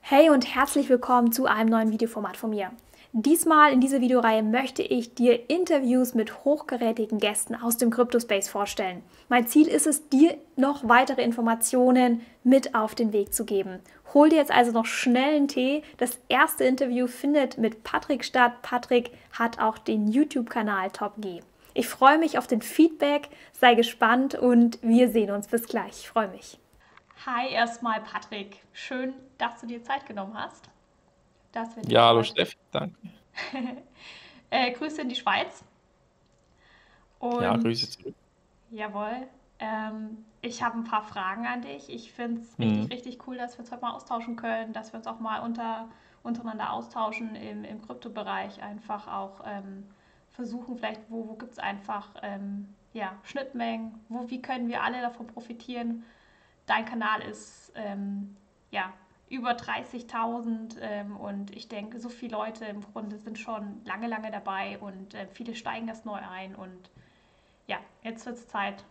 Hey und herzlich willkommen zu einem neuen Videoformat von mir. Diesmal in dieser Videoreihe möchte ich dir Interviews mit hochkarätigen Gästen aus dem Crypto-Space vorstellen. Mein Ziel ist es, dir noch weitere Informationen mit auf den Weg zu geben. Hol dir jetzt also noch schnell einen Tee. Das erste Interview findet mit Patrick statt. Patrick hat auch den YouTube-Kanal Top G. Ich freue mich auf den Feedback, sei gespannt und wir sehen uns. Bis gleich, ich freue mich. Hi erstmal Patrick, schön, dass du dir Zeit genommen hast, dass wir dich Ja, hallo heute Steffi, danke. Grüße in die Schweiz Ja, und Grüße zurück. jawohl, ich habe ein paar Fragen an dich. Ich finde es richtig, Mhm. richtig cool, dass wir uns heute mal austauschen können, dass wir uns auch mal untereinander austauschen im Kryptobereich, einfach auch versuchen, vielleicht wo gibt es einfach ja, Schnittmengen, wie können wir alle davon profitieren. Dein Kanal ist ja, über 30.000 und ich denke, so viele Leute im Grunde sind schon lange, lange dabei und viele steigen erst neu ein und ja, jetzt wird es Zeit,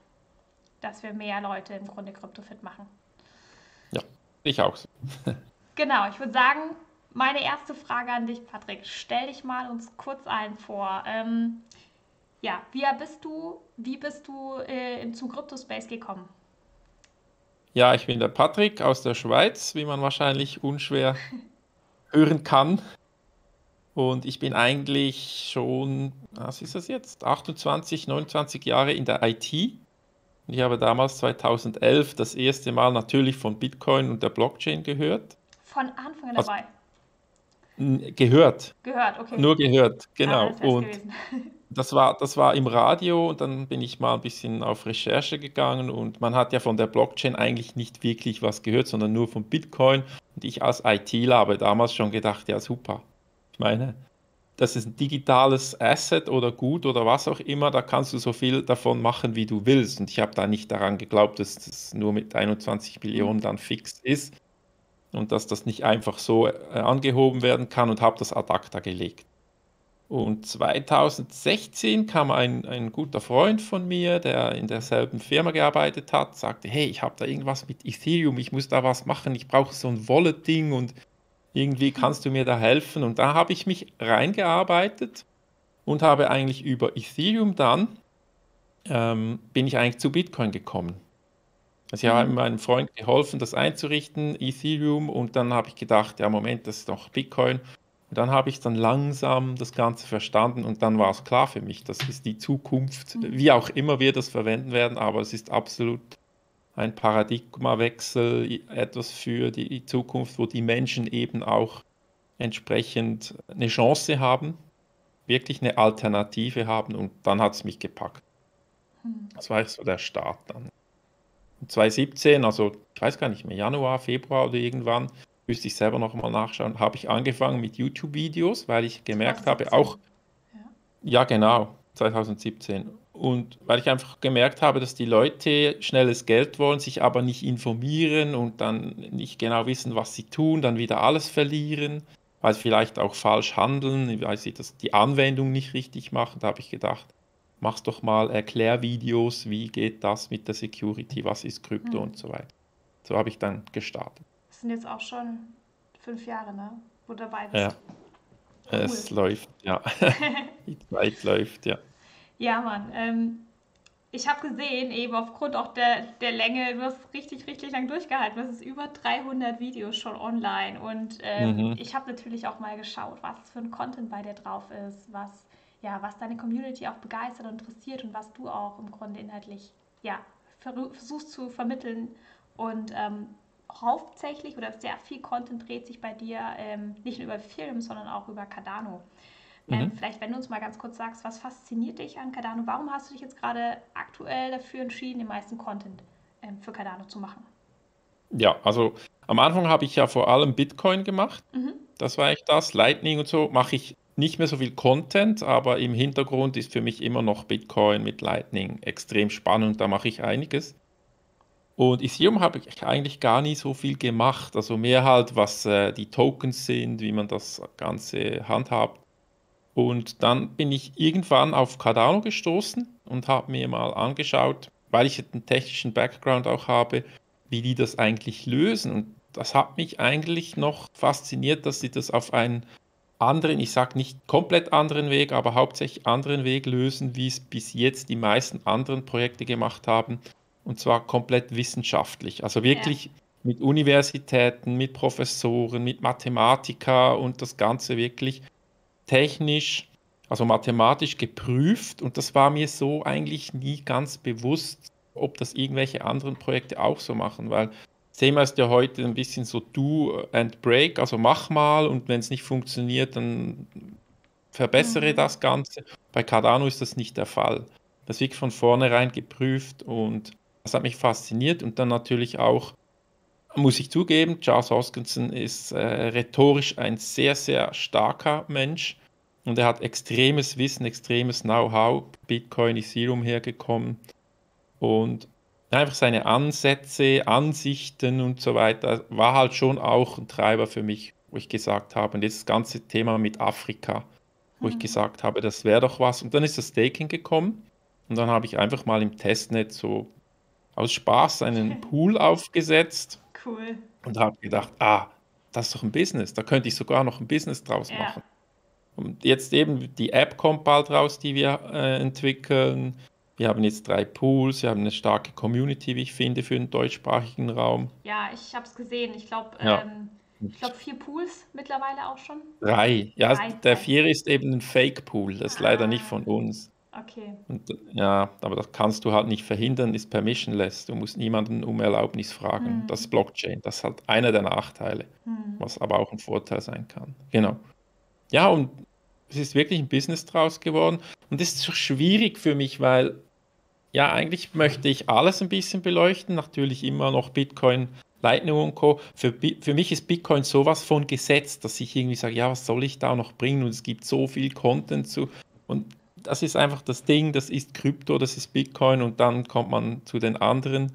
dass wir mehr Leute im Grunde CryptoFit machen. Ja, ich auch so. Genau, ich würde sagen, meine erste Frage an dich, Patrick, stell dich mal uns kurz allen vor. Ja, wie bist du zum Crypto-Space gekommen? Ja, ich bin der Patrick aus der Schweiz, wie man wahrscheinlich unschwer hören kann. Und ich bin eigentlich schon, was ist das jetzt, 28, 29 Jahre in der IT. Und ich habe damals 2011 das erste Mal natürlich von Bitcoin und der Blockchain gehört. Von Anfang an Also dabei. gehört, Gehört, okay. nur gehört, Ah, genau. das wär's Und gewesen. das war im Radio und dann bin ich mal ein bisschen auf Recherche gegangen und man hat ja von der Blockchain eigentlich nicht wirklich was gehört, sondern nur von Bitcoin. Und ich als ITler habe damals schon gedacht, ja super. Ich meine, das ist ein digitales Asset oder Gut oder was auch immer, da kannst du so viel davon machen, wie du willst. Und ich habe da nicht daran geglaubt, dass das nur mit 21 Millionen Mhm. dann fix ist und dass das nicht einfach so angehoben werden kann und habe das ad acta gelegt. Und 2016 kam ein guter Freund von mir, der in derselben Firma gearbeitet hat, sagte, hey, ich habe da irgendwas mit Ethereum, ich muss da was machen, ich brauche so ein Wallet-Ding und irgendwie kannst du mir da helfen. Und da habe ich mich reingearbeitet und habe eigentlich über Ethereum dann, bin ich eigentlich zu Bitcoin gekommen. Also ich habe Mhm. meinem Freund geholfen, das einzurichten, Ethereum, und dann habe ich gedacht, ja Moment, das ist doch Bitcoin. Und dann habe ich dann langsam das Ganze verstanden und dann war es klar für mich, das ist die Zukunft, Mhm. wie auch immer wir das verwenden werden, aber es ist absolut ein Paradigmawechsel, etwas für die Zukunft, wo die Menschen eben auch entsprechend eine Chance haben, wirklich eine Alternative haben, und dann hat es mich gepackt. Mhm. Das war so der Start dann. 2017, also ich weiß gar nicht mehr, Januar, Februar oder irgendwann, müsste ich selber noch mal nachschauen, habe ich angefangen mit YouTube-Videos, weil ich gemerkt habe, auch, 2017. Ja. ja genau, 2017. Und weil ich einfach gemerkt habe, dass die Leute schnelles Geld wollen, sich aber nicht informieren und dann nicht genau wissen, was sie tun, dann wieder alles verlieren, weil sie vielleicht auch falsch handeln, weil sie die Anwendung nicht richtig machen. Da habe ich gedacht, mach's doch mal Erklärvideos, wie geht das mit der Security, was ist Krypto Mhm. und so weiter. So habe ich dann gestartet. Das sind jetzt auch schon 5 Jahre, ne? Wo du dabei bist. Ja, Cool. es läuft, ja. Die Zeit läuft, ja. Ja, Mann. Ich habe gesehen, eben aufgrund auch der Länge, du hast richtig, richtig lang durchgehalten. Du hast über 300 Videos schon online. Und Mhm. ich habe natürlich auch mal geschaut, was für ein Content bei dir drauf ist, ja, was deine Community auch begeistert und interessiert und was du auch im Grunde inhaltlich ja, versuchst zu vermitteln. Und hauptsächlich oder sehr viel Content dreht sich bei dir nicht nur über Ethereum, sondern auch über Cardano. Mhm. Vielleicht, wenn du uns mal ganz kurz sagst, was fasziniert dich an Cardano? Warum hast du dich jetzt gerade aktuell dafür entschieden, den meisten Content für Cardano zu machen? Ja, also am Anfang habe ich ja vor allem Bitcoin gemacht. Mhm. Das war echt das. Lightning und so mache ich nicht mehr so viel Content, aber im Hintergrund ist für mich immer noch Bitcoin mit Lightning extrem spannend. Da mache ich einiges. Und Ethereum habe ich eigentlich gar nie so viel gemacht. Also mehr halt, was die Tokens sind, wie man das Ganze handhabt. Und dann bin ich irgendwann auf Cardano gestoßen und habe mir mal angeschaut, weil ich einen technischen Background auch habe, wie die das eigentlich lösen. Und das hat mich eigentlich noch fasziniert, dass sie das auf einen anderen, ich sage nicht komplett anderen Weg, aber hauptsächlich anderen Weg lösen, wie es bis jetzt die meisten anderen Projekte gemacht haben, und zwar komplett wissenschaftlich. Also Ja. wirklich mit Universitäten, mit Professoren, mit Mathematiker und das Ganze wirklich technisch, also mathematisch geprüft. Und das war mir so eigentlich nie ganz bewusst, ob das irgendwelche anderen Projekte auch so machen, weil Thema ist ja heute ein bisschen so do and break, also mach mal und wenn es nicht funktioniert, dann verbessere Mhm. das Ganze. Bei Cardano ist das nicht der Fall. Das wird von vornherein geprüft und das hat mich fasziniert und dann natürlich auch, muss ich zugeben, Charles Hoskinson ist rhetorisch ein sehr, sehr starker Mensch und er hat extremes Wissen, extremes Know-how. Bitcoin ist hier umhergekommen und einfach seine Ansätze, Ansichten und so weiter war halt schon auch ein Treiber für mich, wo ich gesagt habe, und das ganze Thema mit Afrika, wo ich Mhm. gesagt habe, das wäre doch was. Und dann ist das Staking gekommen und dann habe ich einfach mal im Testnet so aus Spaß einen Pool aufgesetzt Cool. und habe gedacht, das ist doch ein Business, da könnte ich sogar noch ein Business draus Ja. machen. Und jetzt eben die App kommt bald raus, die wir entwickeln. Wir haben jetzt 3 Pools, wir haben eine starke Community, wie ich finde, für den deutschsprachigen Raum. Ja, ich habe es gesehen. Ja, Ich glaube 4 Pools mittlerweile auch schon. 3. Ja, 3, der 3. 4 ist eben ein Fake-Pool, das ist leider nicht Ah, von uns. okay. Und ja, aber das kannst du halt nicht verhindern, ist permissionless. Du musst niemanden um Erlaubnis fragen. Das ist Hm. Blockchain. Das ist halt einer der Nachteile, Hm. was aber auch ein Vorteil sein kann. Genau. Ja, und es ist wirklich ein Business draus geworden. Und das ist so schwierig für mich, weil ja, eigentlich möchte ich alles ein bisschen beleuchten. Natürlich immer noch Bitcoin, Lightning und Co. Für mich ist Bitcoin sowas von gesetzt, dass ich irgendwie sage, ja, was soll ich da noch bringen? Und es gibt so viel Content zu. Und das ist einfach das Ding, das ist Krypto, das ist Bitcoin und dann kommt man zu den anderen.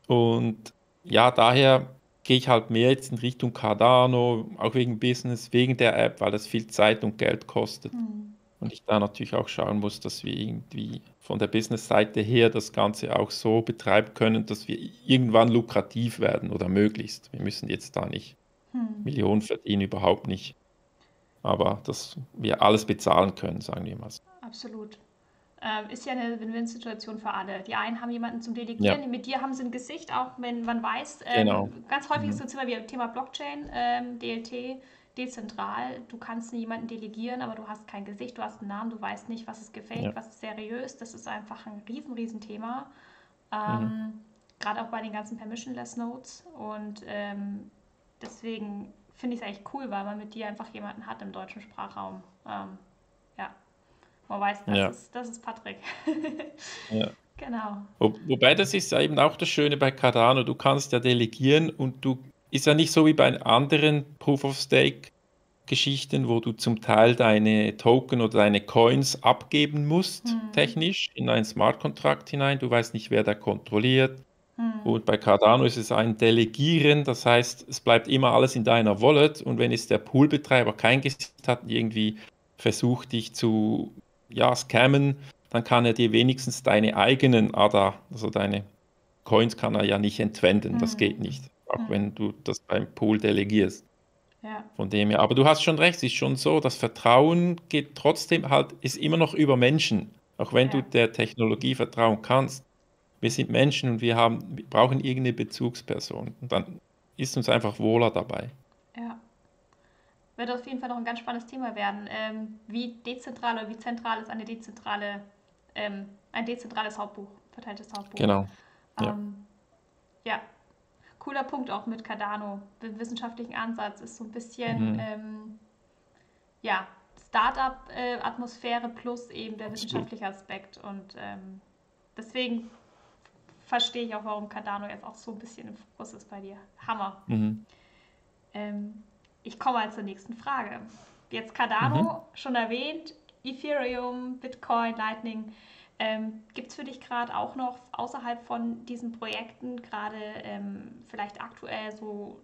Und ja, daher gehe ich halt mehr jetzt in Richtung Cardano, auch wegen Business, wegen der App, weil das viel Zeit und Geld kostet. Hm. Und ich da natürlich auch schauen muss, dass wir irgendwie von der Business-Seite her das Ganze auch so betreiben können, dass wir irgendwann lukrativ werden oder möglichst. Wir müssen jetzt da nicht Hm. Millionen verdienen, überhaupt nicht. Aber dass wir alles bezahlen können, sagen wir mal so. Absolut. Ist ja eine Win-Win-Situation für alle. Die einen haben jemanden zum Ja, Delegieren, mit dir haben sie ein Gesicht, auch wenn man weiß, genau. ganz häufig ist Mhm. so Thema wie Thema Blockchain, DLT, dezentral. Du kannst jemanden delegieren, aber du hast kein Gesicht, du hast einen Namen, du weißt nicht, was ist gefaked, Ja. was ist seriös. Das ist einfach ein Riesenthema. Mhm. Gerade auch bei den ganzen Permissionless Nodes. Und deswegen finde ich es eigentlich cool, weil man mit dir einfach jemanden hat im deutschen Sprachraum. Ja, man weiß, Ja, das ist Patrick. ja. Genau. Wobei das ist ja eben auch das Schöne bei Cardano, du kannst ja delegieren und du ist ja nicht so wie bei anderen Proof of Stake Geschichten, wo du zum Teil deine Token oder deine Coins abgeben musst, Hm. technisch, in einen Smart Contract hinein. Du weißt nicht, wer der kontrolliert. Hm. Und bei Cardano ist es ein Delegieren, das heißt, es bleibt immer alles in deiner Wallet. Und wenn jetzt der Poolbetreiber kein Gesicht hat, irgendwie versucht, dich zu, ja, scammen, dann kann er dir wenigstens deine eigenen ADA, also deine Coins, kann er ja nicht entwenden. Das geht Hm. nicht, auch Hm. wenn du das beim Pool delegierst. Ja. Von dem her. Aber du hast schon recht, es ist schon so, das Vertrauen geht trotzdem halt, ist immer noch über Menschen. Auch wenn du Ja. der Technologie vertrauen kannst. Wir sind Menschen und wir brauchen irgendeine Bezugsperson. Und dann ist uns einfach wohler dabei. Ja. Wird auf jeden Fall noch ein ganz spannendes Thema werden. Wie dezentral oder wie zentral ist ein dezentrales Hauptbuch, verteiltes Hauptbuch? Genau. Ja. Ähm, ja, cooler Punkt auch mit Cardano. Den wissenschaftlichen Ansatz ist so ein bisschen Mhm. ja, Startup-Atmosphäre plus eben der Absolut. wissenschaftliche Aspekt. Und deswegen verstehe ich auch, warum Cardano jetzt auch so ein bisschen im Fokus ist bei dir. Hammer. Mhm. Ähm, ich komme mal zur nächsten Frage. Jetzt Mhm. Cardano, schon erwähnt, Ethereum, Bitcoin, Lightning. Gibt es für dich gerade auch noch außerhalb von diesen Projekten gerade vielleicht aktuell so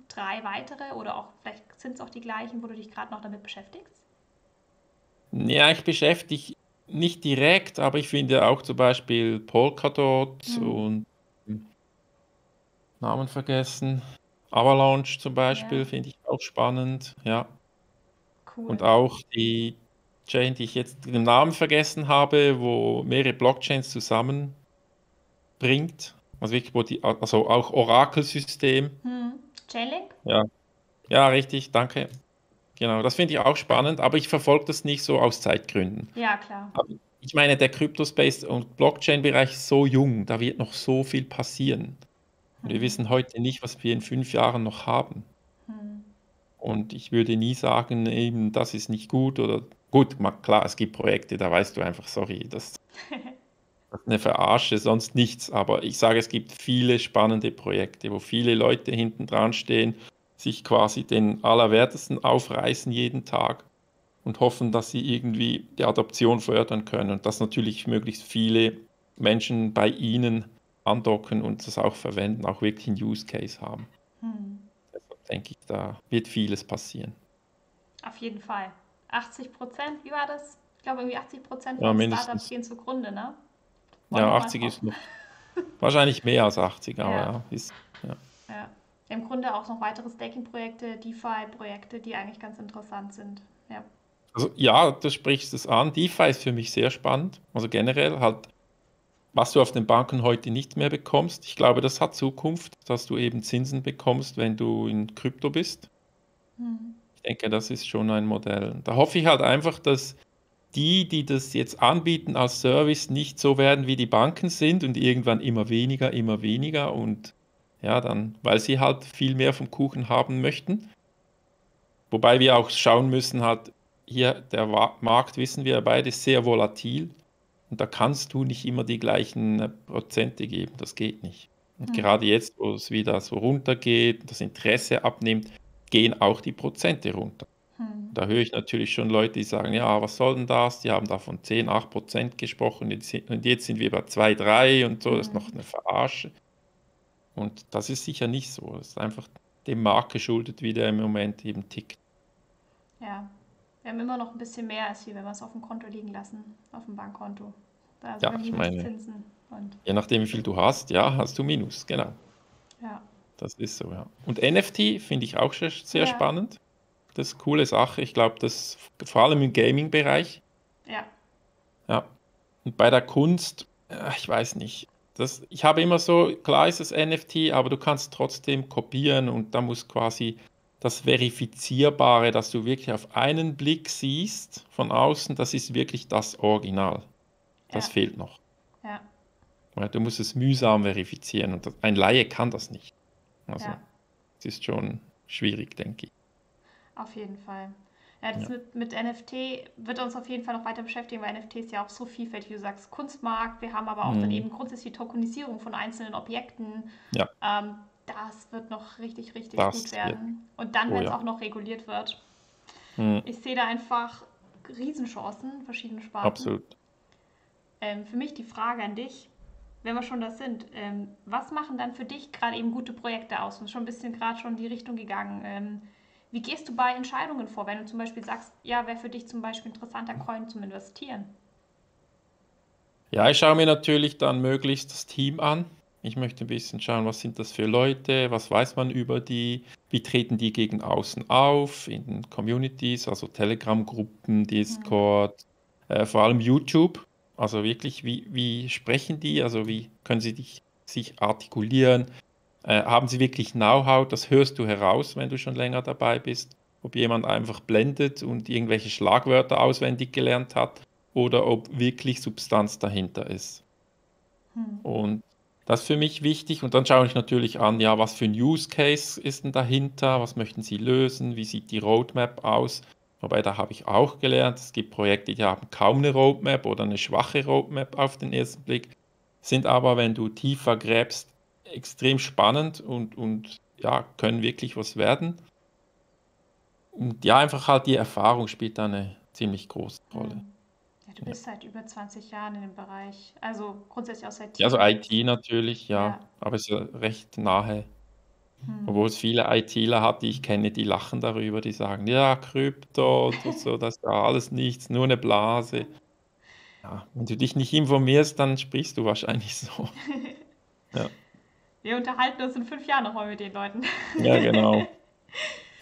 3 weitere oder auch vielleicht sind es auch die gleichen, wo du dich gerade noch damit beschäftigst? Ja, ich beschäftige nicht direkt, aber ich finde auch zum Beispiel Polkadot Hm. und Namen vergessen. Avalanche zum Ja, Beispiel finde ich auch spannend, ja. Und cool. auch die Chain, die ich jetzt den Namen vergessen habe, wo mehrere Blockchains zusammenbringt. Also wirklich, also auch Oracle-System. Hm. Chainlink? Ja, ja, richtig, danke. Genau, das finde ich auch spannend, aber ich verfolge das nicht so aus Zeitgründen. Ja, klar. Aber ich meine, der Crypto-Space und Blockchain-Bereich ist so jung, da wird noch so viel passieren. Und wir Hm. wissen heute nicht, was wir in 5 Jahren noch haben. Hm. Und ich würde nie sagen, eben, das ist nicht gut oder gut, klar, es gibt Projekte, da weißt du einfach, sorry, das ist eine Verarsche, sonst nichts. Aber ich sage, es gibt viele spannende Projekte, wo viele Leute hinten dran stehen, sich quasi den Allerwertesten aufreißen jeden Tag und hoffen, dass sie irgendwie die Adoption fördern können und dass natürlich möglichst viele Menschen bei ihnen andocken und das auch verwenden, auch wirklich einen Use Case haben. Hm. Deshalb denke ich, da wird vieles passieren. Auf jeden Fall. 80%, wie war das? Ich glaube, irgendwie 80% Ja, von Startups mindestens. gehen zugrunde, ne? Wollen Ja, wir mal 80 ist hoffen. noch wahrscheinlich mehr als 80, aber Ja, ja, ja. ja. Im Grunde auch noch weitere Staking-Projekte, DeFi-Projekte, die eigentlich ganz interessant sind. Ja. Also ja, du sprichst es an. DeFi ist für mich sehr spannend. Also generell halt, was du auf den Banken heute nicht mehr bekommst. Ich glaube, das hat Zukunft, dass du eben Zinsen bekommst, wenn du in Krypto bist. Hm. Ich denke, das ist schon ein Modell. Da hoffe ich halt einfach, dass die das jetzt anbieten als Service, nicht so werden, wie die Banken sind und irgendwann immer weniger und ja, dann, weil sie halt viel mehr vom Kuchen haben möchten. Wobei wir auch schauen müssen, halt hier der Markt, wissen wir beide, ist sehr volatil und da kannst du nicht immer die gleichen Prozente geben, das geht nicht. Und Hm. gerade jetzt, wo es wieder so runtergeht, das Interesse abnimmt, gehen auch die Prozente runter. Hm. Da höre ich natürlich schon Leute, die sagen, ja, was soll denn das? Die haben da von 10, 8% gesprochen und jetzt sind wir bei 2, 3 und so, das ist noch Hm. eine Verarsche. Und das ist sicher nicht so. Das ist einfach dem Markt geschuldet, wie der im Moment eben tickt. Ja. Wir haben immer noch ein bisschen mehr, als wir, wenn wir es auf dem Konto liegen lassen, auf dem Bankkonto. Da sind Ja, wir ich meine, Minuszinsen. Und je nachdem, wie viel du hast, ja, hast du Minus, genau. ja. Das ist so, ja. Und NFT finde ich auch sehr Ja. spannend. Das ist eine coole Sache. Ich glaube, das vor allem im Gaming-Bereich. Ja. Ja. Und bei der Kunst, ich weiß nicht. Ich habe immer so, klar ist es NFT, aber du kannst trotzdem kopieren und da muss quasi das Verifizierbare, dass du wirklich auf einen Blick siehst von außen, das ist wirklich das Original. Das Ja. fehlt noch. Ja. Weil du musst es mühsam verifizieren und ein Laie kann das nicht. Also, Ja. es ist schon schwierig, denke ich. Auf jeden Fall. Ja, das Ja. mit NFT wird uns auf jeden Fall noch weiter beschäftigen, weil NFT ist ja auch so vielfältig, wie du sagst, Kunstmarkt. Wir haben aber auch dann Mhm. eben grundsätzlich die Tokenisierung von einzelnen Objekten. Ja, Das wird noch richtig, richtig gut das wird, werden. Und dann, oh wenn es ja. auch noch reguliert wird. Mhm. Ich sehe da einfach Riesenchancen, verschiedene Sparten. Absolut. Für mich die Frage an dich, wenn wir schon das sind, was machen dann für dich gerade eben gute Projekte aus? Und schon ein bisschen gerade schon in die Richtung gegangen. Wie gehst du bei Entscheidungen vor, wenn du zum Beispiel sagst, ja, wäre für dich zum Beispiel interessanter Coin zum Investieren? Ja, ich schaue mir natürlich dann möglichst das Team an. Ich möchte ein bisschen schauen, was sind das für Leute, was weiß man über die, wie treten die gegen außen auf in den Communities, also Telegram-Gruppen, Hm. Discord, vor allem YouTube. Also wirklich, wie sprechen die, also wie können sie sich artikulieren? Haben sie wirklich Know-how? Das hörst du heraus, wenn du schon länger dabei bist. Ob jemand einfach blendet und irgendwelche Schlagwörter auswendig gelernt hat oder ob wirklich Substanz dahinter ist. Hm. Und das ist für mich wichtig. Und dann schaue ich natürlich an, ja, was für ein Use Case ist denn dahinter? Was möchten Sie lösen? Wie sieht die Roadmap aus? Wobei, da habe ich auch gelernt, es gibt Projekte, die haben kaum eine Roadmap oder eine schwache Roadmap auf den ersten Blick, sind aber, wenn du tiefer gräbst, extrem spannend und ja, können wirklich was werden. Und ja, einfach halt die Erfahrung spielt da eine ziemlich große Rolle. Hm. Ja, du Ja, bist seit über 20 Jahren in dem Bereich. Also grundsätzlich aus ja, also IT. IT natürlich, ja, Ja. aber es ist ja recht nahe. Hm. Obwohl es viele ITler hat, die ich kenne, die lachen darüber, die sagen, ja, Krypto und so, das ist ja alles nichts, nur eine Blase. Ja, wenn du dich nicht informierst, dann sprichst du wahrscheinlich so. Ja, Wir unterhalten uns in 5 Jahren nochmal mit den Leuten. Ja, genau.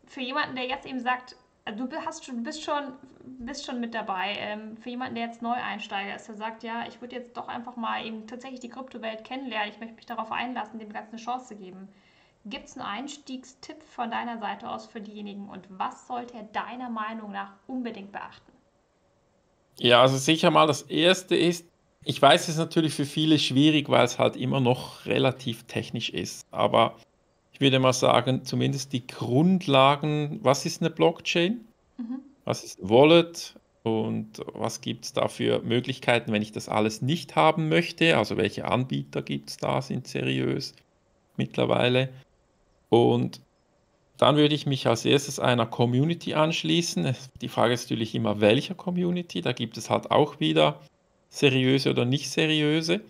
Für jemanden, der jetzt eben sagt, also bist schon mit dabei, für jemanden, der jetzt Neueinsteiger ist, der sagt, ja, ich würde jetzt doch einfach mal eben tatsächlich die Kryptowelt kennenlernen, ich möchte mich darauf einlassen, dem Ganzen eine Chance geben. Gibt es einen Einstiegstipp von deiner Seite aus für diejenigen und was sollte er deiner Meinung nach unbedingt beachten? Ja, also sicher mal das Erste ist, ich weiß, es ist natürlich für viele schwierig, weil es halt immer noch relativ technisch ist. Aber ich würde mal sagen, zumindest die Grundlagen, was ist eine Blockchain? Mhm. Was ist ein Wallet? Und was gibt es da für Möglichkeiten, wenn ich das alles nicht haben möchte? Also welche Anbieter gibt es da, sind seriös mittlerweile? Und dann würde ich mich als erstes einer Community anschließen. Die Frage ist natürlich immer, welcher Community? Da gibt es halt auch wieder seriöse oder nicht seriöse.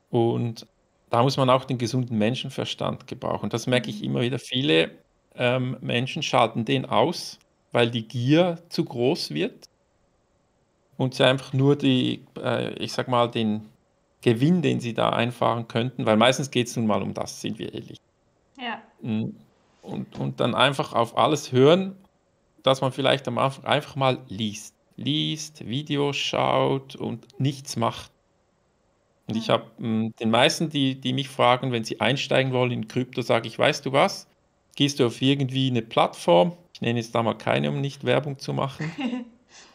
Und da muss man auch den gesunden Menschenverstand gebrauchen. Das merke ich immer wieder. Viele Menschen schalten den aus, weil die Gier zu groß wird und sie einfach nur ich sag mal, den Gewinn, den sie da einfahren könnten, weil meistens geht es nun mal um das, sind wir ehrlich. Ja. Und dann einfach auf alles hören, dass man vielleicht am Anfang einfach mal liest, Videos schaut und nichts macht. Und ich habe den meisten, die mich fragen, wenn sie einsteigen wollen in Krypto, sage ich, weißt du was, gehst du auf irgendwie eine Plattform, ich nenne jetzt da mal keine, um nicht Werbung zu machen,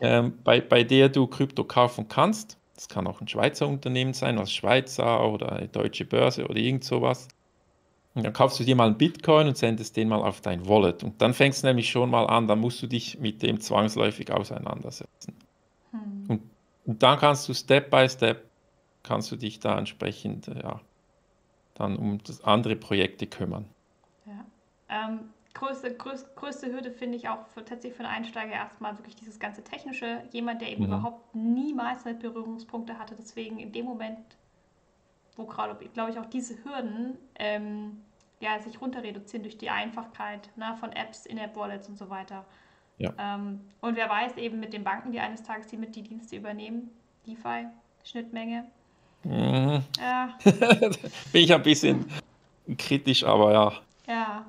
bei der du Krypto kaufen kannst. Das kann auch ein Schweizer Unternehmen sein, als Schweizer oder eine deutsche Börse oder irgend sowas. Und dann kaufst du dir mal einen Bitcoin und sendest den mal auf dein Wallet. Und dann fängst du nämlich schon mal an, dann musst du dich mit dem zwangsläufig auseinandersetzen. Und, und dann kannst du Step by Step, kannst du dich da entsprechend ja, dann um andere Projekte kümmern. Ja. Größte Hürde finde ich auch tatsächlich für einen Einsteiger erstmal wirklich dieses ganze Technische. Jemand, der eben überhaupt niemals mit Berührungspunkte hatte. Deswegen in dem Moment, wo gerade, glaube ich, auch diese Hürden ja, sich runter reduzieren durch die Einfachkeit von Apps, In-App-Wallets und so weiter. Ja. Und wer weiß eben mit den Banken, die eines Tages die Dienste übernehmen, DeFi, Schnittmenge. Ja. Bin ich ein bisschen kritisch, aber ja. Ja.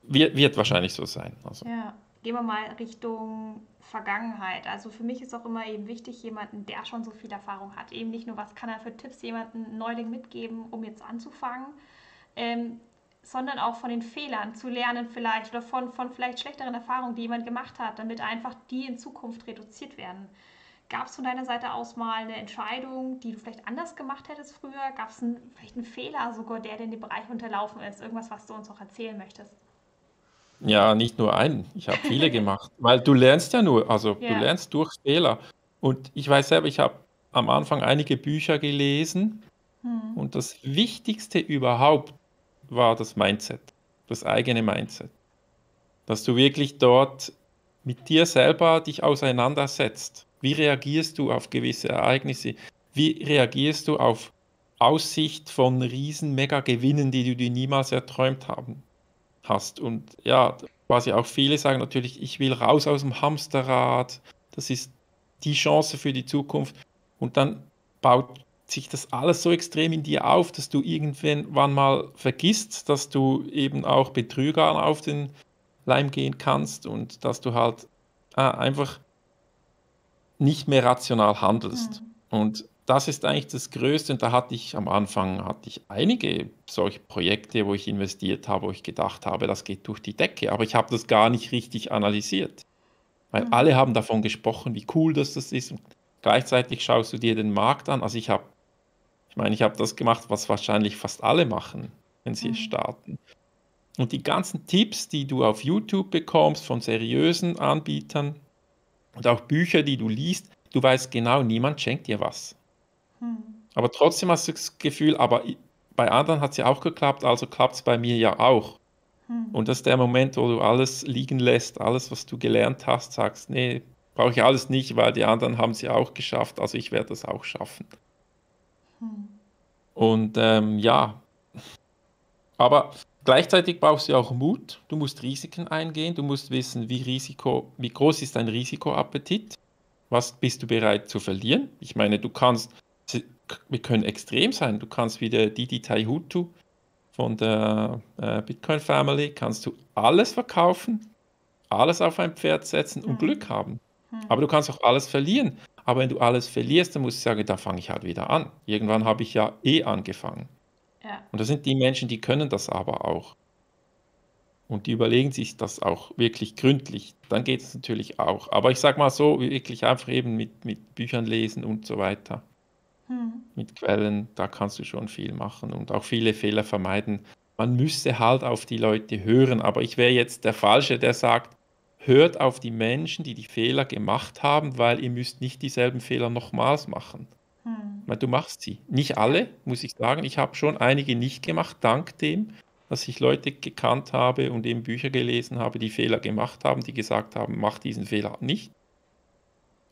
Wird wahrscheinlich so sein. Also. Ja. Gehen wir mal Richtung Vergangenheit. Also für mich ist auch immer eben wichtig, jemanden, der schon so viel Erfahrung hat. Eben nicht nur, was kann er für Tipps jemanden Neuling mitgeben, um jetzt anzufangen, sondern auch von den Fehlern zu lernen vielleicht oder von vielleicht schlechteren Erfahrungen, die jemand gemacht hat, damit einfach die in Zukunft reduziert werden. Gab es von deiner Seite aus mal eine Entscheidung, die du vielleicht anders gemacht hättest früher? Gab es vielleicht einen Fehler sogar, der in dem Bereich unterlaufen ist? Irgendwas, was du uns auch erzählen möchtest? Ja, nicht nur einen. Ich habe viele gemacht. Weil du lernst ja nur, also du Ja. lernst durch Fehler. Und ich weiß selber, ich habe am Anfang einige Bücher gelesen und das Wichtigste überhaupt war das Mindset, das eigene Mindset. Dass du wirklich dort mit dir selber dich auseinandersetzt. Wie reagierst du auf gewisse Ereignisse? Wie reagierst du auf Aussicht von riesen Mega-Gewinnen, die du dir niemals erträumt hast? Und ja, quasi auch viele sagen natürlich, ich will raus aus dem Hamsterrad. Das ist die Chance für die Zukunft. Und dann baut sich das alles so extrem in dir auf, dass du irgendwann mal vergisst, dass du eben auch Betrügern auf den Leim gehen kannst und dass du halt einfach nicht mehr rational handelst. Und das ist eigentlich das Größte. Und da hatte ich am Anfang einige solche Projekte, wo ich investiert habe, wo ich gedacht habe, das geht durch die Decke. Aber ich habe das gar nicht richtig analysiert. Weil alle haben davon gesprochen, wie cool das ist. Und gleichzeitig schaust du dir den Markt an. Also ich meine, ich habe das gemacht, was wahrscheinlich fast alle machen, wenn sie starten. Und die ganzen Tipps, die du auf YouTube bekommst von seriösen Anbietern und auch Bücher, die du liest, du weißt genau, niemand schenkt dir was. Aber trotzdem hast du das Gefühl, aber bei anderen hat es ja auch geklappt, also klappt es bei mir ja auch. Und das ist der Moment, wo du alles liegen lässt, alles, was du gelernt hast, sagst, nee, brauche ich alles nicht, weil die anderen haben es ja auch geschafft, also ich werde das auch schaffen. Und ja, aber gleichzeitig brauchst du ja auch Mut. Du musst Risiken eingehen. Du musst wissen, wie groß ist dein Risikoappetit? Was bist du bereit zu verlieren? Ich meine, wir können extrem sein. Du kannst wie der Didi Taihutu von der Bitcoin Family kannst du alles verkaufen, alles auf ein Pferd setzen und Glück haben. Aber du kannst auch alles verlieren. Aber wenn du alles verlierst, dann musst du sagen, da fange ich halt wieder an. Irgendwann habe ich ja angefangen. Ja. Und das sind die Menschen, die können das aber auch. Und die überlegen sich das auch wirklich gründlich. Dann geht es natürlich auch. Aber ich sage mal so, wirklich einfach eben mit Büchern lesen und so weiter. Mit Quellen, da kannst du schon viel machen und auch viele Fehler vermeiden. Man müsste halt auf die Leute hören. Aber ich wäre jetzt der Falsche, der sagt, hört auf die Menschen, die die Fehler gemacht haben, weil ihr müsst nicht dieselben Fehler nochmals machen. Weil du machst sie. Nicht alle, muss ich sagen. Ich habe schon einige nicht gemacht, dank dem, dass ich Leute gekannt habe und eben Bücher gelesen habe, die Fehler gemacht haben, die gesagt haben, mach diesen Fehler nicht.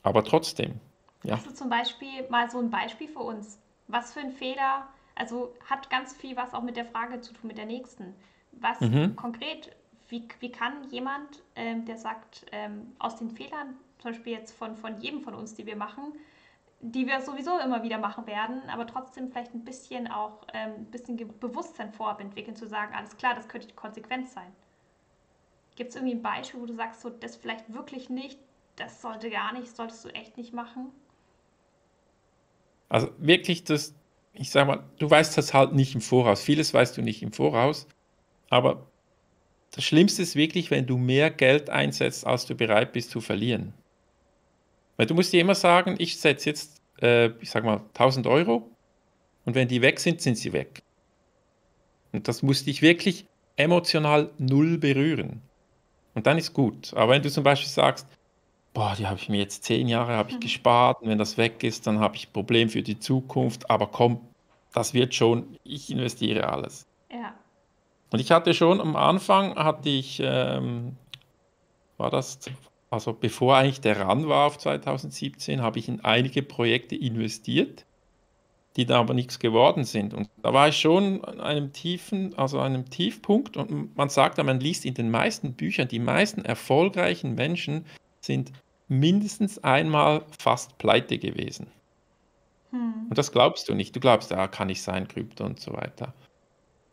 Aber trotzdem, ja. Hast du zum Beispiel mal so ein Beispiel für uns? Was für ein Fehler, also hat ganz viel was auch mit der Frage zu tun, mit der nächsten. Was konkret, wie kann jemand, der sagt, aus den Fehlern, zum Beispiel jetzt von jedem von uns, die wir machen, die wir sowieso immer wieder machen werden, aber trotzdem vielleicht ein bisschen auch ein bisschen Bewusstsein vorab entwickeln, zu sagen, alles klar, das könnte die Konsequenz sein. Gibt es irgendwie ein Beispiel, wo du sagst, so, das vielleicht wirklich nicht, das sollte gar nicht, solltest du echt nicht machen? Also wirklich, ich sag mal, du weißt das halt nicht im Voraus. Vieles weißt du nicht im Voraus, aber das Schlimmste ist wirklich, wenn du mehr Geld einsetzt, als du bereit bist zu verlieren. Weil du musst dir immer sagen, ich setze jetzt, ich sag mal, 1.000 € und wenn die weg sind, sind sie weg. Und das muss dich wirklich emotional null berühren. Und dann ist gut. Aber wenn du zum Beispiel sagst, boah, die habe ich mir jetzt 10 Jahre habe ich gespart und wenn das weg ist, dann habe ich ein Problem für die Zukunft. Aber komm, das wird schon, ich investiere alles. Ja. Und ich hatte schon am Anfang, war das, also bevor eigentlich der Run war auf 2017, habe ich in einige Projekte investiert, die da aber nichts geworden sind. Und da war ich schon an einem einem Tiefpunkt. Und man sagt ja, man liest in den meisten Büchern, die meisten erfolgreichen Menschen sind mindestens einmal fast pleite gewesen. Und das glaubst du nicht. Du glaubst, ja, kann nicht sein, Krypto und so weiter.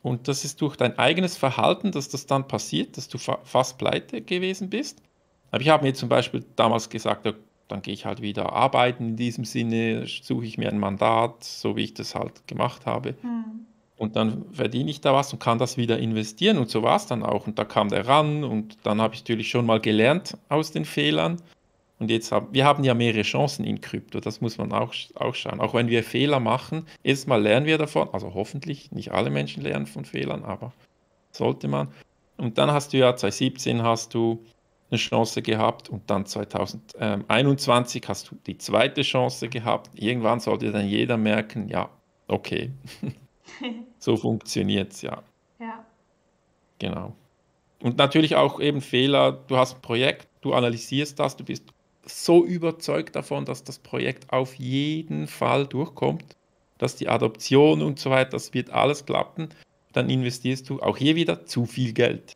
Und das ist durch dein eigenes Verhalten, dass das dann passiert, dass du fast pleite gewesen bist. Aber ich habe mir zum Beispiel damals gesagt, ja, dann gehe ich halt wieder arbeiten in diesem Sinne, suche ich mir ein Mandat, so wie ich das halt gemacht habe. Und dann verdiene ich da was und kann das wieder investieren. Und so war es dann auch. Und da kam der ran und dann habe ich natürlich schon mal gelernt aus den Fehlern. Und wir haben ja mehrere Chancen in Krypto, das muss man auch schauen. Auch wenn wir Fehler machen, erstmal lernen wir davon, also hoffentlich, nicht alle Menschen lernen von Fehlern, aber sollte man. Und dann hast du ja 2017 hast du eine Chance gehabt und dann 2021 hast du die zweite Chance gehabt. Irgendwann sollte dann jeder merken, ja, okay, so funktioniert es, ja, Ja. genau. Und natürlich auch eben Fehler, du hast ein Projekt, du analysierst das, du bist so überzeugt davon, dass das Projekt auf jeden Fall durchkommt, dass die Adoption und so weiter, das wird alles klappen, dann investierst du auch hier wieder zu viel Geld.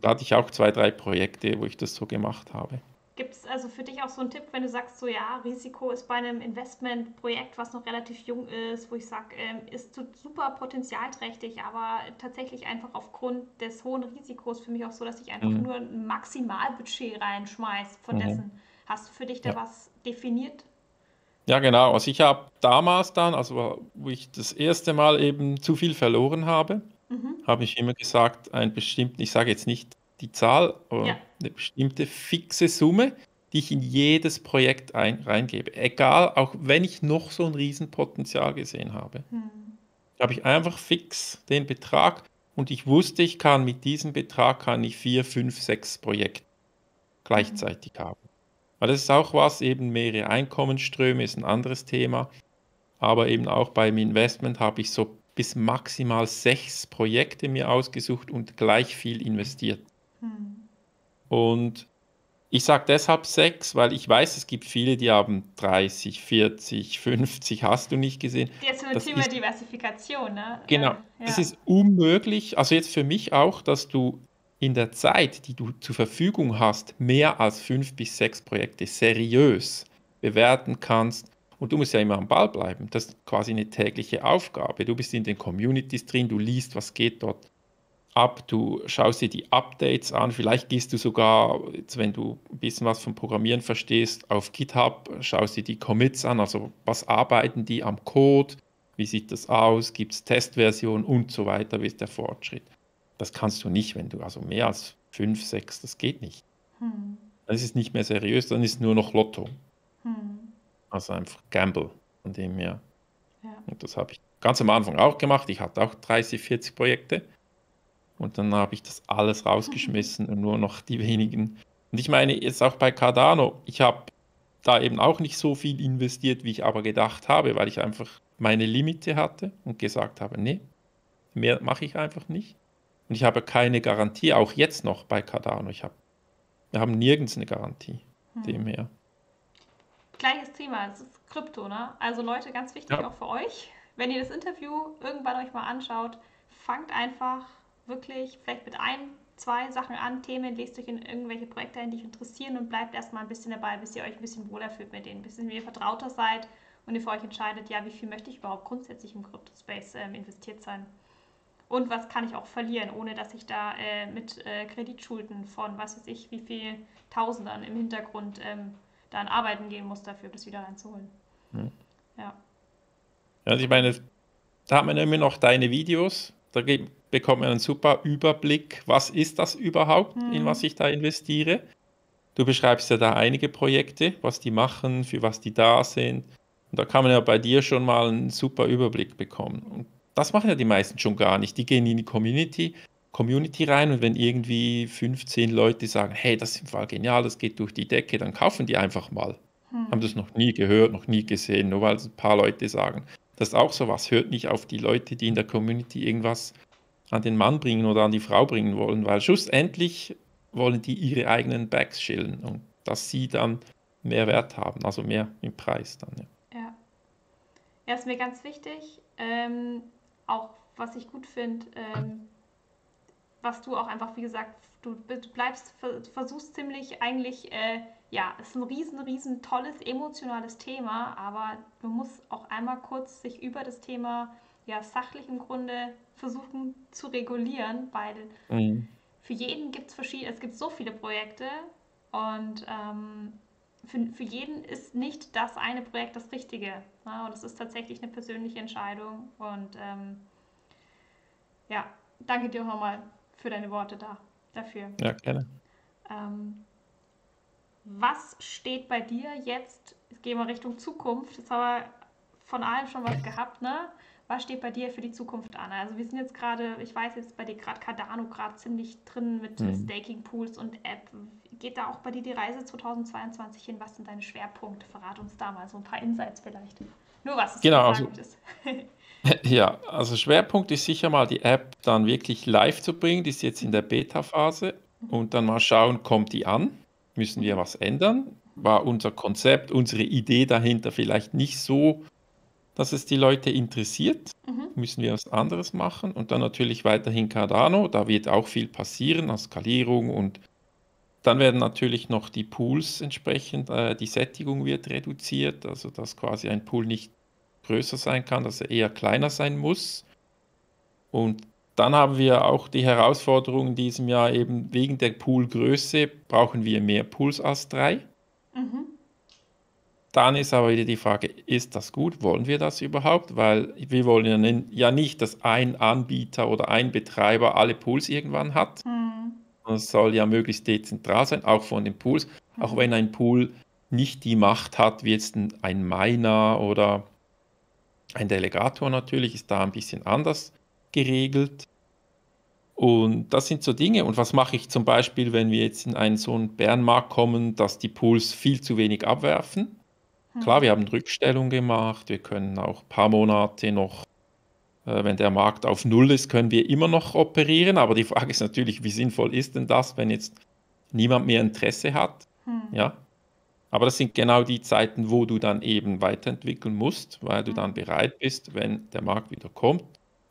Da hatte ich auch 2, 3 Projekte, wo ich das so gemacht habe. Gibt es also für dich auch so einen Tipp, wenn du sagst, so ja, Risiko ist bei einem Investmentprojekt, was noch relativ jung ist, wo ich sage, ist super potenzialträchtig, aber tatsächlich einfach aufgrund des hohen Risikos für mich auch so, dass ich einfach nur ein Maximalbudget reinschmeiß von dessen. Hast du für dich da Ja. was definiert? Ja, genau. Also ich habe damals dann, also wo ich das erste Mal eben zu viel verloren habe, habe ich immer gesagt, ich sage jetzt nicht die Zahl, aber Ja. eine bestimmte fixe Summe, die ich in jedes Projekt reingebe. Egal, auch wenn ich noch so ein Riesenpotenzial gesehen habe. Da habe ich einfach fix den Betrag und ich wusste, ich kann mit diesem Betrag 4, 5, 6 Projekte gleichzeitig haben. Aber das ist auch was, eben mehrere Einkommensströme ist ein anderes Thema. Aber eben auch beim Investment habe ich so bis maximal 6 Projekte mir ausgesucht und gleich viel investiert. Und ich sage deshalb 6, weil ich weiß, es gibt viele, die haben 30, 40, 50, hast du nicht gesehen. Jetzt zum Das Thema ist, Diversifikation, ne? genau, das Ja. ist unmöglich, also jetzt für mich auch, dass du in der Zeit, die du zur Verfügung hast, mehr als 5 bis 6 Projekte seriös bewerten kannst Und du musst ja immer am Ball bleiben. Das ist quasi eine tägliche Aufgabe. Du bist in den Communities drin, du liest, was geht dort ab, du schaust dir die Updates an, vielleicht gehst du sogar, jetzt, wenn du ein bisschen was vom Programmieren verstehst, auf GitHub, schaust dir die Commits an, also was arbeiten die am Code, wie sieht das aus, gibt es Testversionen und so weiter, wie ist der Fortschritt. Das kannst du nicht, wenn du also mehr als 5, 6, das geht nicht. Dann ist es nicht mehr seriös, dann ist es nur noch Lotto. Also einfach Gamble von dem her. Ja. Und das habe ich ganz am Anfang auch gemacht. Ich hatte auch 30, 40 Projekte. Und dann habe ich das alles rausgeschmissen und nur noch die wenigen. Und ich meine, jetzt auch bei Cardano, ich habe da eben auch nicht so viel investiert, wie ich aber gedacht habe, weil ich einfach meine Limite hatte und gesagt habe, nee, mehr mache ich einfach nicht. Und ich habe keine Garantie, auch jetzt noch bei Cardano. Wir haben nirgends eine Garantie, dem her. Gleiches Thema, es ist Krypto, ne? Also Leute, ganz wichtig Ja. auch für euch, wenn ihr das Interview irgendwann euch mal anschaut, fangt einfach wirklich vielleicht mit ein, zwei Sachen an, Themen, lest euch in irgendwelche Projekte ein, die euch interessieren und bleibt erstmal ein bisschen dabei, bis ihr euch ein bisschen wohler fühlt mit denen, bis ihr vertrauter seid und ihr für euch entscheidet, ja, wie viel möchte ich überhaupt grundsätzlich im Crypto-Space investiert sein. Und was kann ich auch verlieren, ohne dass ich da mit Kreditschulden von was weiß ich, wie viel Tausendern im Hintergrund dann arbeiten gehen muss dafür, das wieder reinzuholen. Hm. Ja. Also ich meine, da hat man immer noch deine Videos, da bekommt man einen super Überblick, was ist das überhaupt, in was ich da investiere. Du beschreibst ja da einige Projekte, was die machen, für was die da sind. Und da kann man ja bei dir schon mal einen super Überblick bekommen. Und das machen ja die meisten schon gar nicht. Die gehen in die Community rein und wenn irgendwie 15 Leute sagen, hey, das ist im Fall genial, das geht durch die Decke, dann kaufen die einfach mal. Haben das noch nie gehört, noch nie gesehen, nur weil es ein paar Leute sagen. Das ist auch so was. Hört nicht auf die Leute, die in der Community irgendwas an den Mann bringen oder an die Frau bringen wollen, weil schlussendlich wollen die ihre eigenen Bags schillen und dass sie dann mehr Wert haben, also mehr im Preis dann. Ja. Ja, ist mir ganz wichtig. Auch was ich gut finde, was du auch einfach, wie gesagt, du bleibst, versuchst ziemlich eigentlich, ja, es ist ein riesen tolles, emotionales Thema, aber man muss auch einmal kurz sich über das Thema, ja, sachlich im Grunde versuchen zu regulieren, weil für jeden gibt es gibt so viele Projekte und für jeden ist nicht das eine Projekt das Richtige. Ne? Und es ist tatsächlich eine persönliche Entscheidung und ja, danke dir nochmal für deine Worte dafür. Ja, gerne. Was steht bei dir jetzt? Jetzt gehen wir Richtung Zukunft. Jetzt haben wir von allem schon was gehabt, ne? Was steht bei dir für die Zukunft an? Also wir sind jetzt gerade, ich weiß jetzt bei dir gerade Cardano gerade ziemlich drin mit Staking Pools und App. Geht da auch bei dir die Reise 2022 hin? Was sind deine Schwerpunkte? Verrat uns da mal so ein paar Insights vielleicht. Nur was es Genau, gesagt ist. Ja, also Schwerpunkt ist sicher mal die App dann wirklich live zu bringen. Die ist jetzt in der Beta-Phase und dann mal schauen, kommt die an? Müssen wir was ändern? War unser Konzept, unsere Idee dahinter vielleicht nicht so, dass es die Leute interessiert? Müssen wir was anderes machen? Und dann natürlich weiterhin Cardano, da wird auch viel passieren an Skalierung und dann werden natürlich noch die Pools entsprechend, die Sättigung wird reduziert, also dass quasi ein Pool nicht größer sein kann, dass er eher kleiner sein muss. Und dann haben wir auch die Herausforderung in diesem Jahr eben wegen der Poolgröße brauchen wir mehr Pools als 3. Dann ist aber wieder die Frage, ist das gut? Wollen wir das überhaupt? Weil wir wollen ja nicht, dass ein Anbieter oder ein Betreiber alle Pools irgendwann hat. Es soll ja möglichst dezentral sein, auch von den Pools. Auch wenn ein Pool nicht die Macht hat, wie jetzt ein Miner oder ein Delegator natürlich, ist da ein bisschen anders geregelt. Und das sind so Dinge. Und was mache ich zum Beispiel, wenn wir jetzt in so einen Bärenmarkt kommen, dass die Pools viel zu wenig abwerfen? Klar, wir haben Rückstellung gemacht, wir können auch ein paar Monate noch, wenn der Markt auf Null ist, können wir immer noch operieren. Aber die Frage ist natürlich, wie sinnvoll ist denn das, wenn jetzt niemand mehr Interesse hat? Ja. Aber das sind genau die Zeiten, wo du dann eben weiterentwickeln musst, weil du dann bereit bist, wenn der Markt wieder kommt,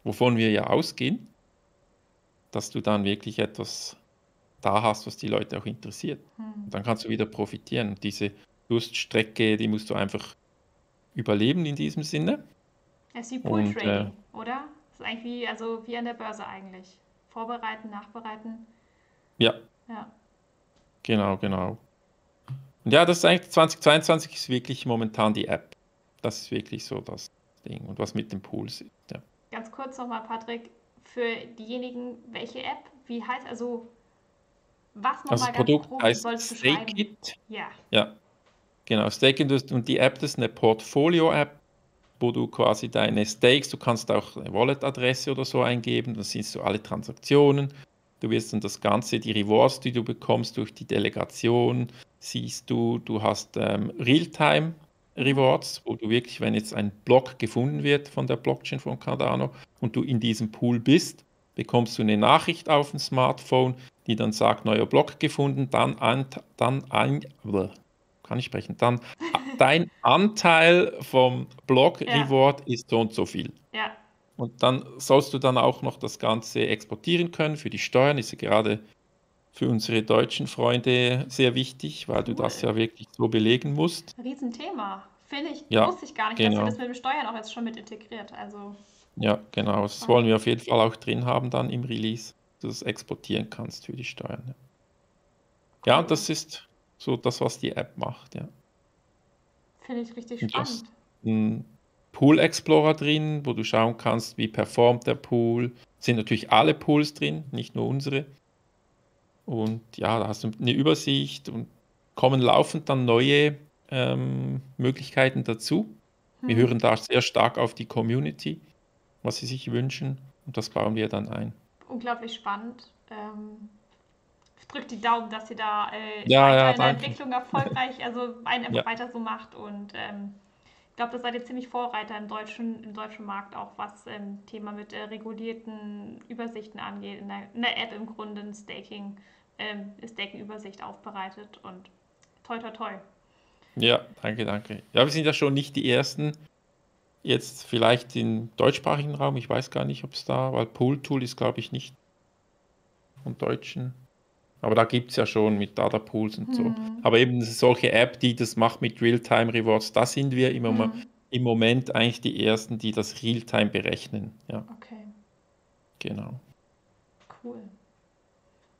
wovon wir ja ausgehen, dass du dann wirklich etwas da hast, was die Leute auch interessiert. Und dann kannst du wieder profitieren. Und diese Durststrecke, die musst du einfach überleben in diesem Sinne. Es ist wie Und Pool-Trading, oder? Das ist eigentlich wie, also wie an der Börse eigentlich. Vorbereiten, nachbereiten. ja, Ja, genau, genau. Und ja, das ist eigentlich 2022 ist wirklich momentan die App. Das ist wirklich so das Ding. Und was mit den Pools ist. Ja. ganz kurz nochmal, Patrick, für diejenigen, welche App, wie heißt, also was Also das nochmal ganz Produkt grob, wie heißt soll es beschreiben? Stake-It. Ja, Ja, genau. Stake-It und die App, das ist eine Portfolio-App, wo du quasi deine Stakes, du kannst auch eine Wallet-Adresse oder so eingeben, dann siehst du alle Transaktionen. Du wirst dann das Ganze, die Rewards, die du bekommst durch die Delegation, siehst du, du hast Realtime Rewards, wo du wirklich, wenn jetzt ein Block gefunden wird von der Blockchain von Cardano und du in diesem Pool bist, bekommst du eine Nachricht auf dem Smartphone, die dann sagt, neuer Block gefunden, kann ich sprechen, dann dein Anteil vom Block ja, Reward ist so und so viel. ja. Und dann sollst du dann auch noch das Ganze exportieren können für die Steuern. Ist ja gerade für unsere deutschen Freunde sehr wichtig, weil du das Cool. ja wirklich so belegen musst. Riesenthema. Finde ich, Ja, wusste ich gar nicht, dass ihr das genau. mit dem Steuern auch jetzt schon mit integriert. Also Ja, genau. Das wollen spannend. wir auf jeden Fall auch drin haben dann im Release, dass du das exportieren kannst für die Steuern. Ja, und Cool. das ist so das, was die App macht, ja. Finde ich richtig Und du hast spannend. einen Pool Explorer drin, wo du schauen kannst, wie performt der Pool. Sind natürlich alle Pools drin, nicht nur unsere. Und ja, da hast du eine Übersicht und kommen laufend dann neue Möglichkeiten dazu. Wir hören da sehr stark auf die Community, was sie sich wünschen. Und das bauen wir dann ein. Unglaublich spannend. Ich drücke die Daumen, dass ihr da Ja, weiter ja, in der danke. Entwicklung erfolgreich, also einfach Ja, weiter so macht. Und ich glaube, das seid ihr ziemlich Vorreiter im deutschen Markt, auch was Thema mit regulierten Übersichten angeht. In der App im Grunde ein Staking-Übersicht aufbereitet. Und toi, toi, toi. ja, danke, danke. Ja, wir sind ja schon nicht die Ersten. Jetzt vielleicht im deutschsprachigen Raum. Ich weiß gar nicht, ob es da, weil Pool-Tool ist, glaube ich, nicht von Deutschen. Aber da gibt es ja schon mit Data Pools und so. Aber eben solche App, die das macht mit Realtime Rewards, da sind wir im Moment eigentlich die Ersten, die das Realtime berechnen. Ja, Okay, genau. cool.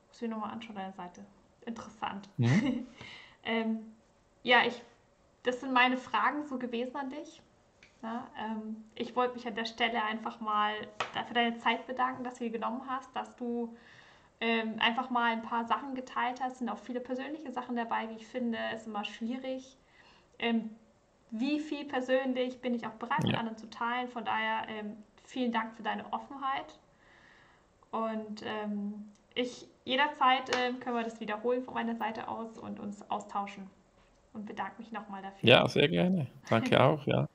Muss ich nochmal anschauen, deine Seite. Interessant. Mhm. Ja, das sind meine Fragen so gewesen an dich. Ja, ich wollte mich an der Stelle einfach mal für deine Zeit bedanken, dass du die genommen hast, dass du einfach mal ein paar Sachen geteilt hast. Es sind auch viele persönliche Sachen dabei, wie ich finde. Es ist immer schwierig. Ähm, Wie viel persönlich bin ich auch bereit mit Ja. anderen zu teilen. Von daher vielen Dank für deine Offenheit. Und jederzeit können wir das wiederholen von meiner Seite aus und uns austauschen. Und bedanke mich nochmal dafür. Ja, sehr gerne. Danke auch, ja.